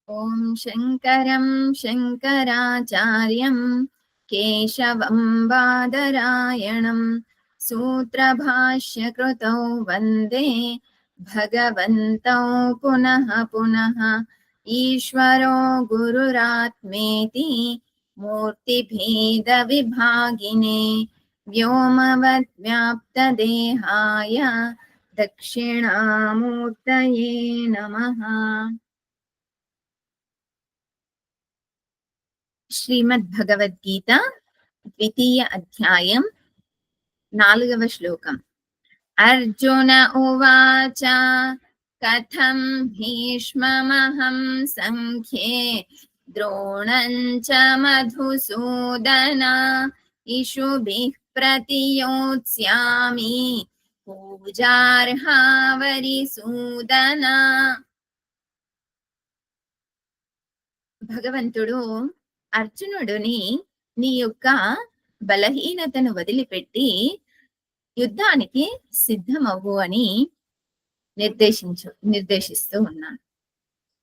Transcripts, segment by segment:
ఓం శంకరం శంకరాచార్యం కేశవం బాదరాయణం సూత్రభాష్యకృతౌ వందే భగవంతౌ పునః పునః. ఈశ్వరో గురురాత్మేతి మూర్తిభేద విభాగినే వ్యోమవద్ వ్యాప్తదేహాయ దక్షిణామూర్తయే నమః. శ్రీమద్భగవద్గీత ద్వితీయ అధ్యాయం 4వ శ్లోకం. అర్జున ఉవాచ కథం భీష్మమహం సంఖ్యే ద్రోణం చ మధుసూదన ఇషుభిః ప్రతియోత్స్యామి పూజార్హా వరిసూదన. భగవంతుడు అర్జునుడిని నీ యొక్క బలహీనతను వదిలిపెట్టి యుద్ధానికి సిద్ధమవ్వు అని నిర్దేశిస్తూ ఉన్నాడు.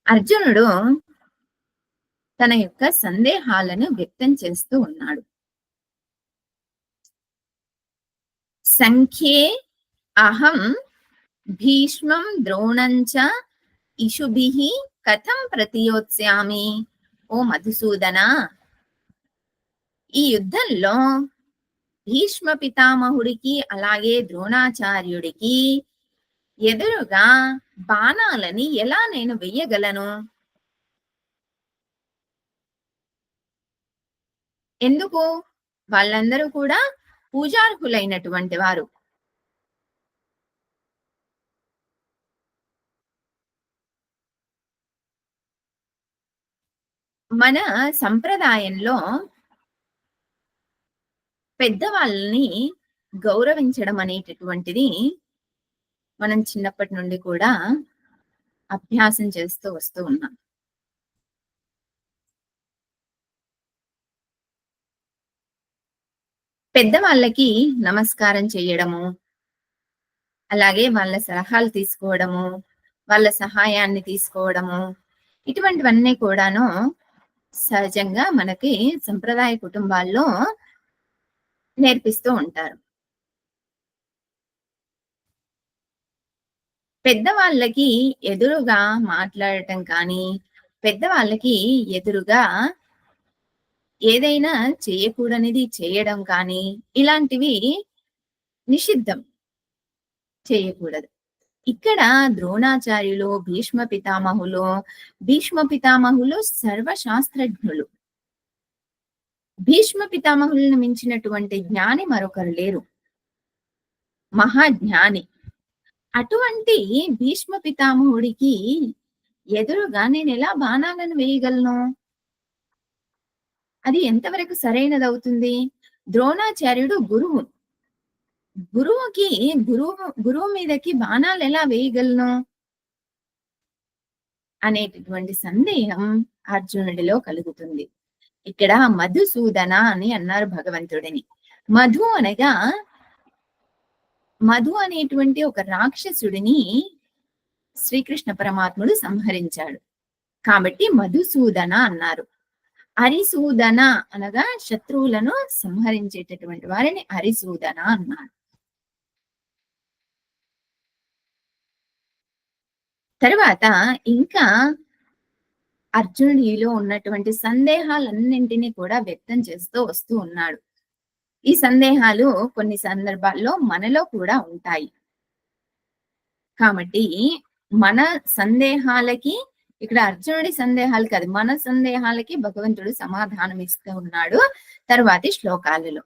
అర్జునుడు తన యొక్క సందేహాలను వ్యక్తం చేస్తూ ఉన్నాడు. సంఖ్యే అహం భీష్మం ద్రోణంచ ఇషుభిః కథం ప్రతియోత్స్యామి. ఓ మధుసూదన, ఈ యుద్ధంలో భీష్మ పితామహుడికి అలాగే ద్రోణాచార్యుడికి ఎదురుగా బాణాలని ఎలా నేను వెయ్యగలను? ఎందుకు? వాళ్ళందరూ కూడా పూజార్హులైనటువంటి వారు. మన సంప్రదాయంలో పెద్దవాళ్ళని గౌరవించడం అనేటటువంటిది మనం చిన్నప్పటి నుండి కూడా అభ్యాసం చేస్తూ వస్తూ ఉన్నాం. పెద్దవాళ్ళకి నమస్కారం చేయడము, అలాగే వాళ్ళ సలహాలు తీసుకోవడము, వాళ్ళ సహాయాన్ని తీసుకోవడము, ఇటువంటివన్నీ కూడాను సహజంగా మనకి సంప్రదాయ కుటుంబాల్లో నేర్పిస్తూ ఉంటారు. పెద్దవాళ్ళకి ఎదురుగా మాట్లాడటం కానీ, పెద్దవాళ్ళకి ఎదురుగా ఏదైనా చేయకూడనిది చేయడం కానీ, ఇలాంటివి నిషిద్ధం, చేయకూడదు. ఇక్కడ ద్రోణాచార్యులు, భీష్మ పితామహులు సర్వశాస్త్రజ్ఞులు. భీష్మ పితామహులను మించినటువంటి జ్ఞాని మరొకరు లేరు, మహాజ్ఞాని. అటువంటి భీష్మ పితామహుడికి ఎదురుగా నేను ఎలా బాణాలను వేయగలను? అది ఎంతవరకు సరైనదవుతుంది? ద్రోణాచార్యుడు గురువు. గురువు మీదకి బాణాలు ఎలా వేయగలను అనేటటువంటి సందేహం అర్జునుడిలో కలుగుతుంది. ఇక్కడ మధుసూదన అని అన్నారు భగవంతుడిని. మధు అనేటువంటి ఒక రాక్షసుడిని శ్రీకృష్ణ పరమాత్ముడు సంహరించాడు కాబట్టి మధుసూదన అన్నారు. హరిసూదన అనగా శత్రువులను సంహరించేటటువంటి వారిని హరిసూదన అన్నారు. తర్వాత ఇంకా అర్జునుడిలో ఉన్నటువంటి సందేహాలన్నింటినీ కూడా వ్యక్తం చేస్తూ వస్తూ ఉన్నాడు. ఈ సందేహాలు కొన్ని సందర్భాల్లో మనలో కూడా ఉంటాయి. కాబట్టి మన సందేహాలకి, ఇక్కడ అర్జునుడి సందేహాలు కాదు, మన సందేహాలకి భగవంతుడు సమాధానం ఇస్తూ ఉన్నాడు తర్వాతి శ్లోకాలలో.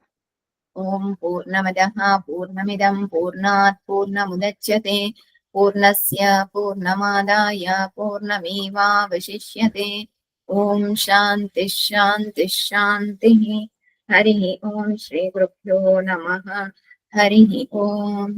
ఓం పూర్ణమదః పూర్ణమిదం పూర్ణాత్ పూర్ణముదచ్యతే పూర్ణస్య పూర్ణమాదాయ పూర్ణమేవావశిష్యతే. ఓం శాంతి శాంతి శాంతి. హరి ఓం. శ్రీ గురుభ్యో నమః. హరి ఓం.